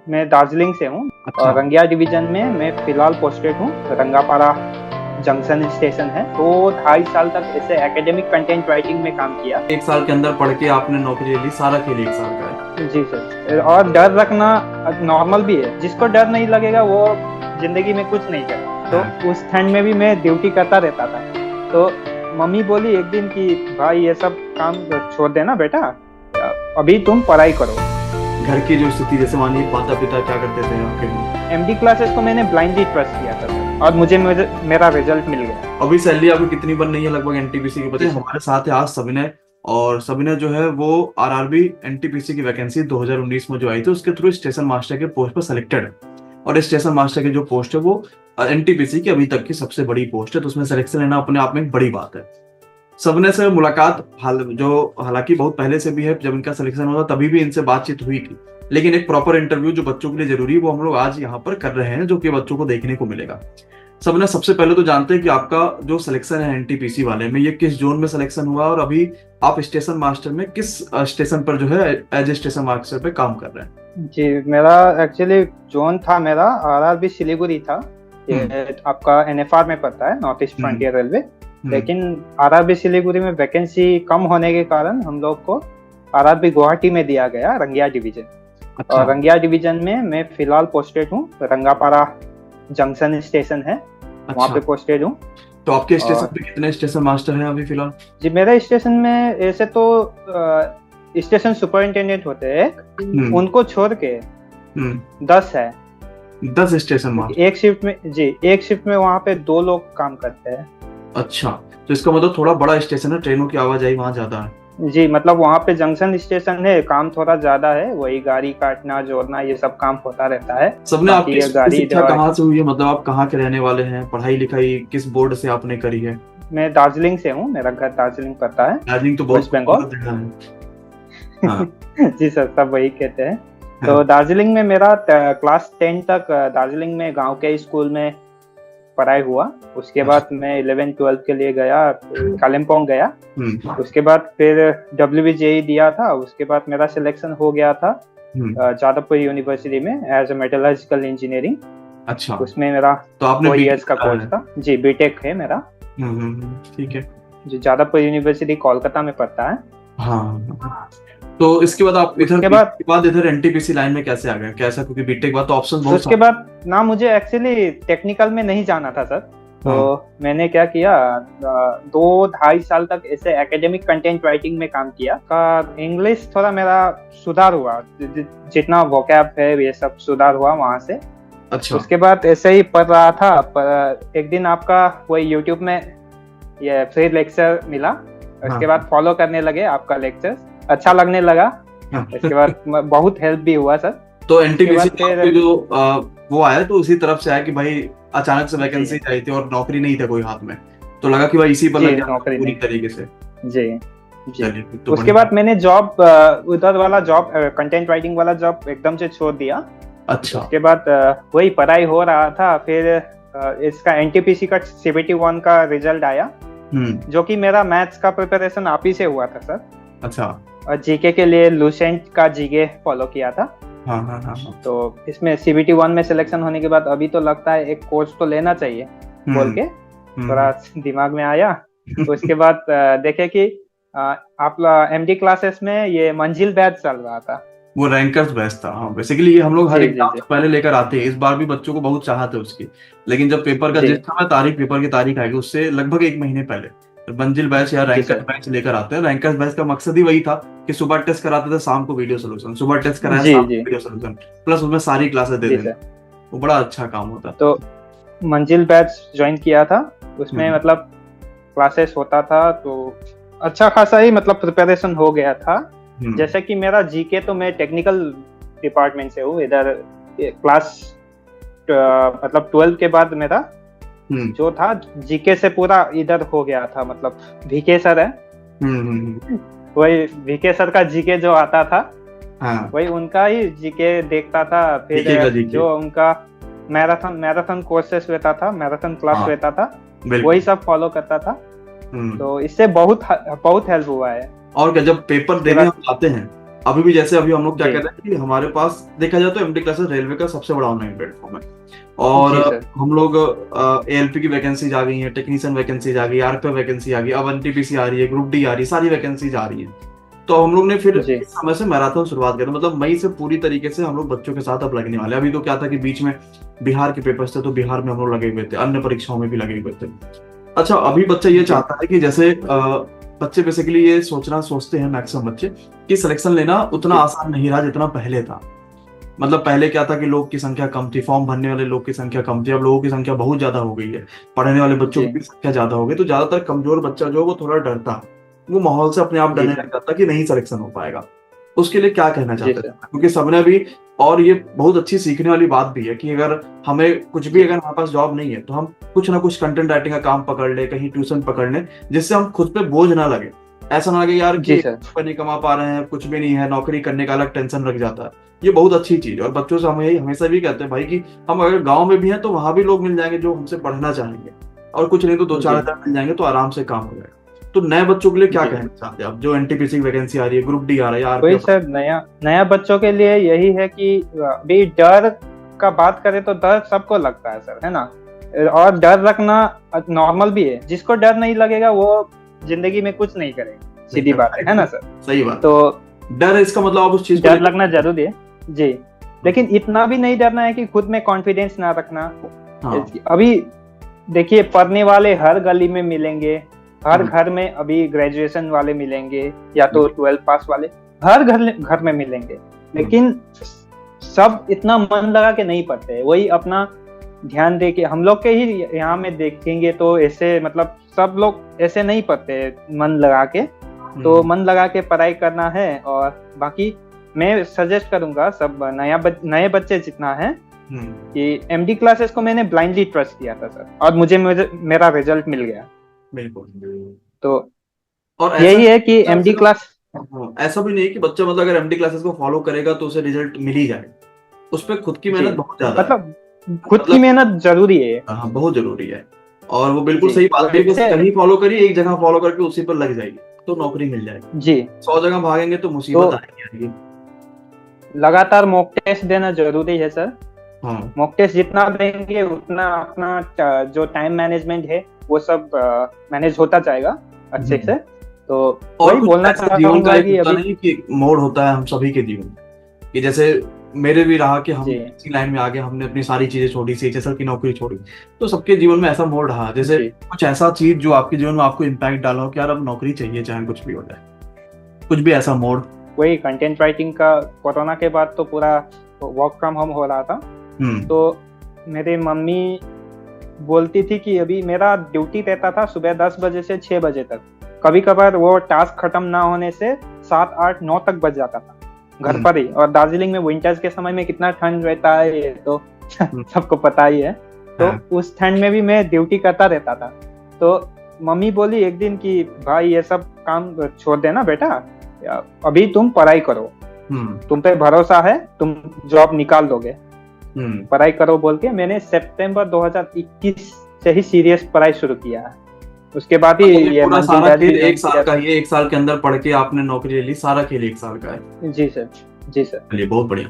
मैं दार्जिलिंग से हूँ अच्छा। और रंगिया डिवीजन में मैं फिलहाल पोस्टेड हूँ। रंगापारा जंक्शन स्टेशन है। तो 2.5 साल तक ऐसे एकेडमिक कंटेंट राइटिंग में काम किया। 1 साल के अंदर पढ़ के आपने नौकरी ले ली, सारा खेल 1 साल का है। जी सर। और डर रखना नॉर्मल भी है, जिसको डर नहीं लगेगा वो जिंदगी में कुछ नहीं करे। हाँ। तो उस ठंड में भी मैं ड्यूटी करता रहता था। तो मम्मी बोली एक दिन कि भाई ये सब काम छोड़ देना बेटा, अभी तुम पढ़ाई करो। घर की जो स्थिति, जैसे मानिए माता पिता क्या करते थे आपके? एमडी क्लासेस को मैंने ब्लाइंडली ट्रस्ट किया था सर, और मुझे मेरा रिजल्ट मिल गया। अभी सैलरी आपको कितनी बन रही है लगभग एनटीपीसी के पता है? हमारे साथ है आज सविनय, और सविनय जो है वो आरआरबी एनटीपीसी की वैकेंसी 2019 में जो आई थी उसके थ्रू स्टेशन मास्टर के पोस्ट पर सिलेक्टेड है। और इस स्टेशन मास्टर की जो पोस्ट है वो एनटीपीसी की अभी तक की सबसे बड़ी पोस्ट है, तो उसमें सिलेक्शन लेना अपने आप में एक बड़ी बात है। सविनय से मुलाकात हालांकि बहुत पहले से भी है, जब इनका सिलेक्शन हुआ तभी भी इनसे बातचीत हुई थी, लेकिन एक प्रॉपर इंटरव्यू जो बच्चों के लिए जरूरी है वो हम लोग आज यहाँ पर कर रहे हैं, जो कि बच्चों को देखने को मिलेगा। सबने सबसे पहले तो जानते हैं कि आपका जो सिलेक्शन है एनटीपीसी वाले में, ये किस जोन में सिलेक्शन हुआ और अभी आप स्टेशन मास्टर में किस स्टेशन पर जो है एज ए स्टेशन मास्टर पे काम कर रहे हैं? जी, मेरा एक्चुअली जोन था, मेरा आरआरबी सिलीगुड़ी था। ये आपका एनएफआर में पड़ता है, नॉर्थ ईस्ट फ्रंटियर रेलवे। लेकिन आरआरबी सिलीगुड़ी में वैकेंसी कम होने के कारण हम लोग को आरआरबी गुवाहाटी में दिया गया, रंगिया डिवीजन। अच्छा। और रंगिया डिवीजन में मैं फिलहाल पोस्टेड हूँ। रंगापारा जंक्शन स्टेशन है, वहाँ पे पोस्टेड हूँ। तो आपके स्टेशन पे कितने स्टेशन मास्टर हैं अभी फिलहाल? जी, मेरे स्टेशन में ऐसे तो स्टेशन सुपरिंटेंडेंट होते हैं, उनको छोड़ के 10 है। 10 स्टेशन मास्टर एक शिफ्ट में? जी, एक शिफ्ट में वहाँ पे 2 लोग काम करते हैं। अच्छा, तो इसका मतलब थोड़ा बड़ा स्टेशन है, ट्रेनों की आवाजाही वहाँ ज्यादा है। जी, मतलब वहाँ पे जंक्शन स्टेशन है, काम थोड़ा ज्यादा है, वही गाड़ी काटना जोड़ना ये सब काम होता रहता है। सबने आपकी गाड़ी शिक्षा कहाँ से हुई है, मतलब आप कहाँ के रहने वाले हैं, पढ़ाई लिखाई किस बोर्ड से आपने करी है? मैं दार्जिलिंग से हूँ, मेरा घर दार्जिलिंग पड़ता है। दार्जिलिंग तो बहुत बंगाल है। हाँ। जी सर, सब वही कहते हैं। तो दार्जिलिंग में मेरा क्लास 10 तक दार्जिलिंग में गांव के स्कूल में पढ़ाई हुआ। उसके बाद मैं 11-12 के लिए गया, कालिम्पोंग गया। उसके बाद फिर WBJE दिया था। उसके बाद मेरा सिलेक्शन हो गया था जादवपुर यूनिवर्सिटी में एज ए मेटलर्जिकल इंजीनियरिंग। अच्छा, उसमें मेरा तो आपने 4 इयर्स का कोर्स था। जी, बीटेक है मेरा। ठीक है। जो जादवपुर यूनिवर्सिटी कोलकाता में पड़ता है। हाँ, तो इसके बाद आप इधर एनटीपीसी लाइन में कैसे आ गए? कैसा, क्योंकि बीटेक के बाद तो ऑप्शन बहुत। उसके बाद ना मुझे एक्चुअली टेक्निकल में नहीं जाना था सर। तो मैंने क्या किया, 2-2.5 साल तक ऐसे एकेडमिक कंटेंट राइटिंग में काम किया। का इंग्लिश थोड़ा मेरा सुधार हुआ, जितना वोकैब है ये सब सुधार हुआ वहां से। अच्छा। उसके बाद ऐसे ही पढ़ रहा था, पर एक दिन आपका वही यूट्यूब में ये फ्री लेक्चर मिला। उसके बाद फॉलो करने लगे आपका लेक्चर, अच्छा लगने लगा। इसके बाद बहुत हेल्प भी हुआ सर। तो एनटीपीसी जो वो आया तो उसी तरफ से आया कि भाई अचानक से वैकेंसी आई थी और नौकरी नहीं था कोई हाथ में, तो लगा कि भाई इसी पर लग जाना पूरी तरीके से। जी जी। तो उसके बाद मैंने जॉब, उधर वाला जॉब, कंटेंट राइटिंग वाला जॉब एकदम से छोड़ दिया। अच्छा। उसके बाद वही पढ़ाई हो रहा था। फिर इसका एनटीपीसी का CBT 1 का रिजल्ट आया, जो कि मेरा मैथ्स का प्रिपरेशन आप ही से हुआ था सर। अच्छा। और जीके के लिए लूसेंट का जीके फॉलो किया था। हाँ। तो इसमें CBT 1 में सिलेक्शन होने के बाद अभी तो लगता है एक कोर्स तो लेना चाहिए बोल के थोड़ा दिमाग में आया। उसके बाद देखे कि आप MD क्लासेस में ये मंजिल बैच चल रहा था, वो रैंकर्स बैच था। हाँ, बेसिकली ये हम लोग हर एग्जाम से पहले लेकर आते हैं। इस बार भी बच्चों को बहुत चाहत है उसकी, लेकिन जब पेपर का जिस समय पेपर की तारीख आएगी उससे लगभग 1 महीने पहले मंजिल बैच या रैंकर्स बैच लेकर आते हैं। रैंकर्स बैच का मकसद ही वही था कि सुबह टेस्ट कराते थे, शाम को वीडियो सोल्यूशन, सुबह टेस्ट कराया, शाम को वीडियो सोल्यूशन, प्लस उसमें सारी क्लासेस दे देते। वो बड़ा अच्छा काम होता। तो मंजिल बैच ज्वाइन किया था। उसमें मतलब क्लासेस होता था, तो अच्छा खासा ही मतलब प्रिपरेशन हो गया था। जैसे कि मेरा जीके तो मैं टेक्निकल डिपार्टमेंट से हूँ। इधर क्लास मतलब 12 के बाद मेरा जो था जीके से पूरा इधर हो गया था। मतलब VK सर है, वही VK सर का जीके जो आता था, वही उनका ही जीके देखता था। फिर जो उनका मैराथन कोर्सेस रहता था, मैराथन क्लास रहता था, वही सब फॉलो करता था। तो इससे बहुत हेल्प हुआ है। और जब पेपर देने हम आते हैं अभी भी जैसे अभी हम लोग क्या जी कहते हैं कि हमारे पास देखा जाए तो एमडी क्लासेस रेलवे का सबसे बड़ा ऑनलाइन प्लेटफॉर्म है। जी और सर हम लोग एएलपी की वैकेंसीज आ गई हैं, टेक्नीशियन वैकेंसीज आ गई, आरपीएफ वैकेंसी आ गई, अब एनटीपीसी आ रही है, ग्रुप डी आ रही है, सारी वैकेंसीज आ रही है। तो हम लोग ने फिर जी इस समय से मैराथन शुरुआत करी, मतलब मई से पूरी तरीके से हम लोग बच्चों के साथ अब लगने वाले हैं। अभी तो क्या था कि बीच में बिहार के पेपर्स थे, तो बिहार में हम लोग लगे हुए थे, अन्य परीक्षाओं में भी लगे हुए थे। अच्छा, अभी बच्चा ये जी चाहता है कि जैसे बच्चे बेसिकली ये सोचते हैं मैक्सिमम बच्चे कि सिलेक्शन लेना उतना जी आसान नहीं रहा जितना पहले था। मतलब पहले क्या था कि लोग की संख्या कम थी, फॉर्म भरने वाले लोग की संख्या कम थी, अब लोगों की संख्या बहुत ज्यादा हो गई है, पढ़ने वाले बच्चों जी की भी संख्या ज्यादा हो गई, तो ज्यादातर कमजोर बच्चा जो है वो थोड़ा डरता है, वो माहौल से अपने आप जी डरने सर लग जाता कि नहीं सिलेक्शन हो पाएगा। उसके लिए क्या कहना जी चाहते सर हैं, क्योंकि सबने भी, और ये बहुत अच्छी सीखने वाली बात भी है कि अगर हमें कुछ भी, जी अगर हमारे पास जॉब नहीं है तो हम कुछ ना कुछ कंटेंट राइटिंग का काम पकड़ ले, कहीं ट्यूशन पकड़ ले, जिससे हम खुद पे बोझ ना लगे। ऐसा ना लगे यार कि जी सर रुपए नहीं कमा पा रहे हैं, कुछ भी नहीं है, नौकरी करने का अलग टेंशन लग जाता है। ये बहुत अच्छी चीज है, और बच्चों से हम यही हमेशा भी कहते हैं भाई कि हम अगर गांव में भी हैं तो वहां भी लोग मिल जाएंगे जो हमसे पढ़ना चाहेंगे, और कुछ नहीं तो दो चार जी हजार मिल जाएंगे तो आराम से काम हो जाएगा। तो नए बच्चों के लिए क्या जी कहना चाहते हैं आप, जो एनटीपीसी की वैकेंसी आ रही है, ग्रुप डी आ रहा है, वही आरपीएफ? सर, नया नया बच्चों के लिए यही है कि अभी डर का बात करें तो डर सबको लगता है सर, है ना। और डर रखना नॉर्मल भी है, जिसको डर नहीं लगेगा वो जिंदगी में कुछ नहीं करेगा, सीधी बात है ना सर। सही बात। तो डर है इसका मतलब आप उस चीज को डर लगना जरूरी है जी, लेकिन इतना भी नहीं डरना है कि खुद में कॉन्फिडेंस ना रखना। हाँ। अभी देखिए, पढ़ने वाले हर गली में मिलेंगे, हर घर में अभी ग्रेजुएशन वाले मिलेंगे या तो 12 पास वाले, हर घर में मिलेंगे, लेकिन सब इतना मन लगा के नहीं पढ़ते। वही अपना ध्यान दे के, हम लोग के ही यहाँ में देखेंगे तो ऐसे मतलब सब लोग ऐसे नहीं पढ़ते मन लगा के। तो मन लगा के पढ़ाई करना है, और बाकी मैं सजेस्ट करूंगा सब नए बच्चे जितना है कि एमडी क्लासेस को मैंने ब्लाइंडली ट्रस्ट किया था सर, और मुझे मेरा रिजल्ट मिल गया। बिल्कुल। तो और यही है कि एमडी क्लास, ऐसा भी नहीं है कि बच्चा मतलब अगर एमडी क्लासेस को फॉलो करेगा तो उसे रिजल्ट मिल ही जाए, उस पर खुद की मेहनत बहुत ज्यादा है। मतलब खुद की मेहनत जरूरी है। हाँ, बहुत जरूरी है। और वो बिल्कुल सही बात है कि कहीं फॉलो करिए, एक जगह फॉलो करके उसी पर लग जाएगी तो नौकरी मिल जाएगी जी। 100 जगह भागेंगे तो मुसीबत आएगी। लगातार मॉक टेस्ट देना जरूरी है सर। हाँ। मॉक टेस्ट जितना देंगे उतना अपना जो टाइम मैनेजमेंट है वो सब मैनेज होता जाएगा अच्छे से। तो और वही बोलना चाहता जीवन का कि होता नहीं कि मोड़ होता है हम सभी के जीवन में, कि जैसे मेरे भी रहा कि हम इसी लाइन में आगे हमने अपनी सारी चीजें छोड़ी, सीएचएसएल की नौकरी छोड़ी, तो सबके जीवन में ऐसा मोड़ रहा। जैसे कुछ ऐसा चीज जो आपके जीवन में आपको इम्पैक्ट डाला हो कि यार अब नौकरी चाहिए चाहे कुछ भी हो जाए, कुछ भी ऐसा मोड़? वही कंटेंट राइटिंग का, कोरोना के बाद तो पूरा वर्क फ्रॉम होम हो रहा था, तो मेरी मम्मी बोलती थी कि अभी मेरा ड्यूटी रहता था सुबह 10 बजे से 6 बजे तक, कभी कभार वो टास्क खत्म ना होने से 7, 8, 9 तक बज जाता था घर पर ही। और दार्जिलिंग में विंटर्स के समय में कितना ठंड रहता है ये तो सबको पता ही है। तो उस ठंड में भी मैं ड्यूटी करता रहता था। तो मम्मी बोली एक दिन कि भाई ये सब काम छोड़ देना बेटा, अभी तुम पढ़ाई करो, तुम पे भरोसा है, तुम जॉब निकाल दोगे, पढ़ाई करो बोल के मैंने सितंबर 2021 से ही सीरियस पढ़ाई शुरू किया है। उसके बाद ही ये एक साल के अंदर पढ़ के आपने नौकरी ले ली, सारा खेल 1 साल का है? जी सर, जी सर। चलिए बहुत बढ़िया।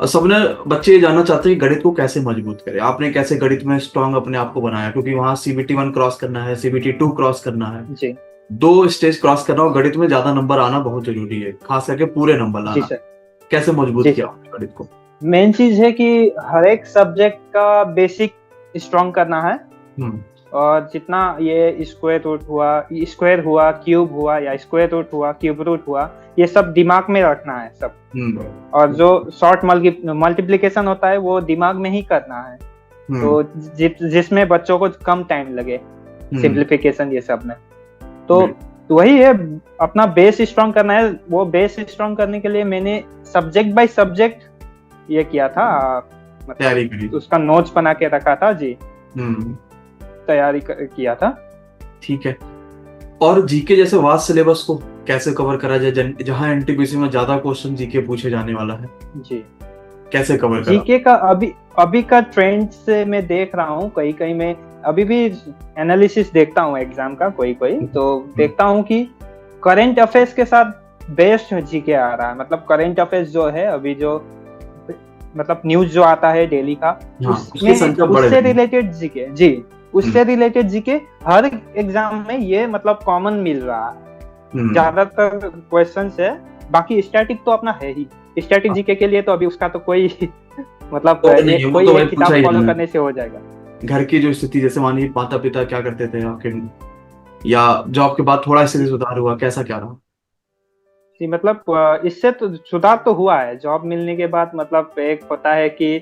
और सबने बच्चे ये जानना चाहते हैं गणित को कैसे मजबूत करें, आपने कैसे गणित में स्ट्रॉन्ग अपने आप को बनाया, क्योंकि वहाँ CBT 1 क्रॉस करना है, CBT 2 क्रॉस करना है जी, 2 स्टेज क्रॉस करना, और गणित में ज्यादा नंबर आना बहुत जरूरी है, खास करके पूरे नंबर लाना। कैसे मजबूत किया आपने गणित को? मेन चीज है कि हर एक सब्जेक्ट का बेसिक स्ट्रॉन्ग करना है, और जितना ये स्क्वायर हुआ, क्यूब हुआ, या स्क्वायर रूट हुआ, क्यूब रूट हुआ, ये सब दिमाग में रखना है सब। और जो शॉर्ट मल्टीप्लिकेशन होता है वो दिमाग में ही करना है, तो जिसमें बच्चों को कम टाइम लगे सिंप्लीफिकेशन ये सब में। तो वही है, अपना बेस स्ट्रॉन्ग करना है। वो बेस स्ट्रॉन्ग करने के लिए मैंने सब्जेक्ट बाय सब्जेक्ट ये किया था, मतलब उसका नोट्स बना के रखा था जी, तैयारी किया था। ठीक है। और जीके जैसे वास्ट सिलेबस को कैसे कवर करा जाए, जहां एनटीपीसी में ज्यादा क्वेश्चन जीके पूछे जाने वाला है जी, कैसे कवर करा? जीके का अभी का ट्रेंड से मैं देख रहा हूँ, कहीं मैं अभी भी एनालिसिस देखता हूँ एग्जाम का, कोई तो देखता हूँ कि करंट अफेयर्स के साथ बेस्ट जीके आ रहा है, मतलब करंट अफेयर्स जो है अभी जो मतलब न्यूज जो आता है डेली का, उसमें उससे रिलेटेड जीके, जी उससे रिलेटेड जीके हर एग्जाम में ये मतलब कॉमन मिल रहा है, ज्यादातर क्वेश्चंस है। बाकी स्टैटिक तो अपना है ही, स्टैटिक जीके के लिए तो अभी उसका तो कोई मतलब कोई एक किताब फॉलो करने से हो जाएगा। घर की जो स्थिति, जैसे मानिए माता पिता क्या करते थे आपके, या जॉब के बाद थोड़ा इससे सुधार हुआ, कैसा क्या रहा? जी मतलब इससे तो सुधार तो हुआ है जॉब मिलने के बाद। मतलब एक होता है कि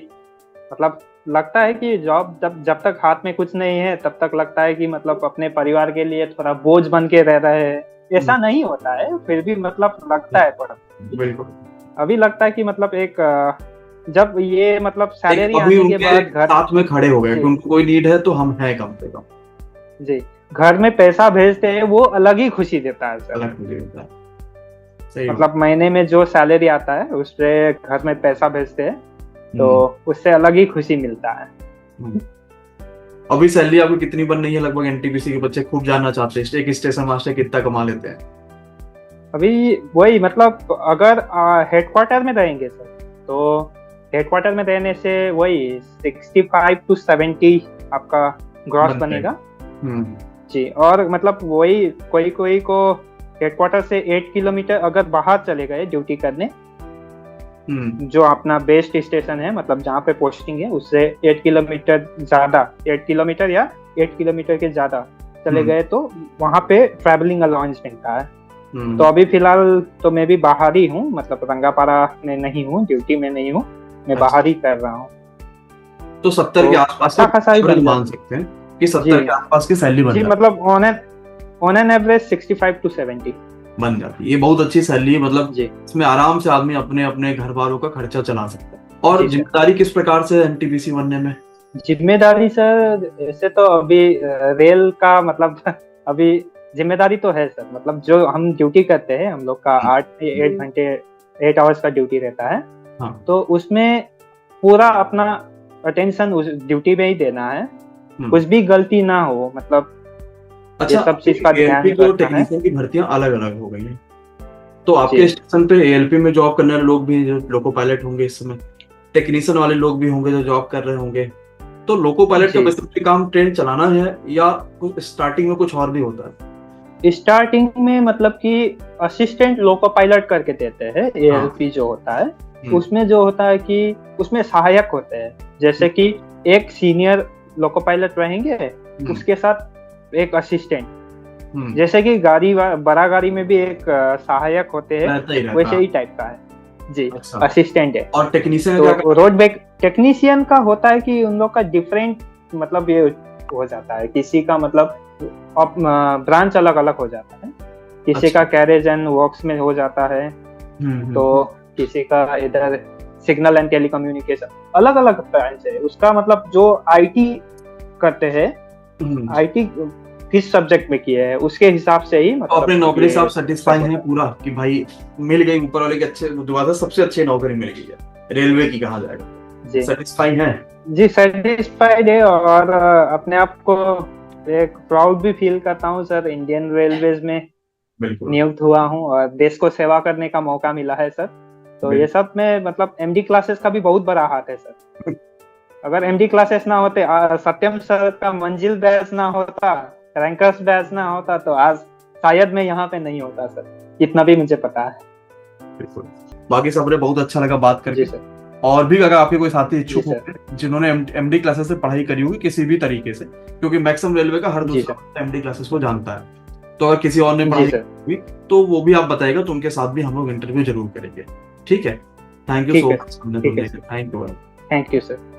मतलब लगता है कि जॉब जब तक हाथ में कुछ नहीं है तब तक लगता है कि मतलब अपने परिवार के लिए थोड़ा बोझ बन के रह रहे हैं, ऐसा नहीं होता है, फिर भी मतलब लगता है थोड़ा। बिल्कुल अभी लगता है कि मतलब एक जब ये मतलब सैलरी आने के बाद घर साथ में खड़े हो गए कि उनको कोई नीड है तो हम हैं कम से कम। जी घर में पैसा भेजते हैं वो अलग ही खुशी देता है सर। अलग खुशी देता है, सही मतलब महीने में जो सैलरी आता है उससे घर में पैसा भेजते हैं तो उससे अलग ही खुशी मिलता है। अभी सैलरी आपको कितनी बन रही है? लगभग एनटीपीसी के बच्चे खूब जानना चाहते हैं एक स्टेशन मास्टर कितना कमा लेते हैं। अभी वही मतलब अगर हेडक्वार्टर में रहेंगे सर तो हेडक्वार्टर में रहने से वही 65 to 70 आपका ग्रॉस बनेगा। जी और मतलब वही कोई को हेडक्वार्टर से 8 किलोमीटर अगर बाहर चले गए ड्यूटी करने, जो अपना बेस्ट स्टेशन है मतलब जहाँ पे पोस्टिंग है उससे 8 किलोमीटर ज्यादा, 8 किलोमीटर या 8 किलोमीटर के ज्यादा चले गए तो वहाँ पे ट्रैवलिंग अलाउंस मिलता है। तो अभी फिलहाल तो मैं भी बाहर ही हूँ, मतलब रंगापारा में नहीं हूँ, ड्यूटी में नहीं हूँ, मैं बाहर ही कर रहा हूँ। तो 70 के आसपास मान सकते हैं कि 70 के आसपास की सैलरी बन जाती है। मतलब ऑन एन एवरेज 65 to 70 बन जाती है। ये बहुत अच्छी सैलरी है, मतलब इसमें आराम से आदमी अपने अपने घर वालों का खर्चा चला सकता है। और जिम्मेदारी किस प्रकार से एनटीपीसी बनने में? जिम्मेदारी सर ऐसे तो अभी रेल का मतलब अभी जिम्मेदारी तो है सर, मतलब जो हम ड्यूटी करते हैं हम लोग का 8 आवर्स का ड्यूटी रहता है। तो उसमें पूरा अपना अटेंशन उस रड्यूटी में ही देना है, कुछ भी गलती ना हो, मतलब अच्छा, सब चीज का ध्यान रखना है। टेक्नीशियन की भर्तियां अलग अलग हो गई हैं, तो आपके स्टेशन पे एएलपी में जॉब करने वाले लोग भी, जो लोको पायलट होंगे इस समय, टेक्नीशियन वाले लोग भी होंगे जो जॉब कर रहे होंगे, तो लोको पायलट का बेसिकली काम ट्रेन चलाना है या स्टार्टिंग में कुछ और भी होता है? स्टार्टिंग में मतलब कि असिस्टेंट लोको पायलट करके देते हैं एएलपी जो होता है, उसमें जो होता है कि उसमें सहायक होते हैं, जैसे कि एक सीनियर लोको पायलट रहेंगे उसके साथ एक असिस्टेंट, जैसे कि बड़ा गाड़ी में भी एक सहायक होते हैं वैसे ही टाइप का है जी। असिस्टेंट है। और टेक्नीशियन तो रोड बैक टेक्नीशियन का होता है कि उन लोग का डिफरेंट मतलब ये हो जाता है, किसी का मतलब ब्रांच अलग अलग हो जाता है, किसी का कैरेज एंड वर्क्स में हो जाता है, तो किसी का इधर सिग्नल एंड टेलीकम्युनिकेशन, अलग अलग ब्रांच है उसका। मतलब जो आईटी करते हैं, आईटी किस सब्जेक्ट में किए हैं उसके हिसाब से ही मतलब अपने नौकरी से आप सेटिस्फाई हैं पूरा कि भाई मिल गई ऊपर वाले के अच्छे दुआ सबसे अच्छी नौकरी मिल गई है, रेलवे की कहा जाएगा जी, सेटिस्फाई हैं? जी सेटिस्फाइड है और अपने आप को एक प्राउड भी फील करता हूँ सर, इंडियन रेलवेज में नियुक्त हुआ हूँ और देश को सेवा करने का मौका मिला है सर। तो ये सब में मतलब एमडी क्लासेस का भी बहुत बड़ा हाथ है सर। अगर एमडी क्लासेस ना होते, सत्यम सर का मंजिल बैच ना होता, रैंकर्स बैच ना होता, तो आज शायद मैं यहाँ पे नहीं होता सर, इतना भी मुझे पता है। बिल्कुल, बाकी सबने बहुत अच्छा लगा बात करके सर। और भी अगर आपके कोई साथी इच्छुक होंगे जिन्होंने एमडी क्लासेस से पढ़ाई करी होगी किसी भी तरीके से, क्योंकि मैक्सिमम रेलवे का हर दूसरा एमडी क्लासेस को जानता है, तो अगर किसी और ने पढ़ाई की तो वो भी आप बताएगा, तो उनके साथ भी हम लोग इंटरव्यू जरूर करेंगे। ठीक है, thank you so much. Thank you sir.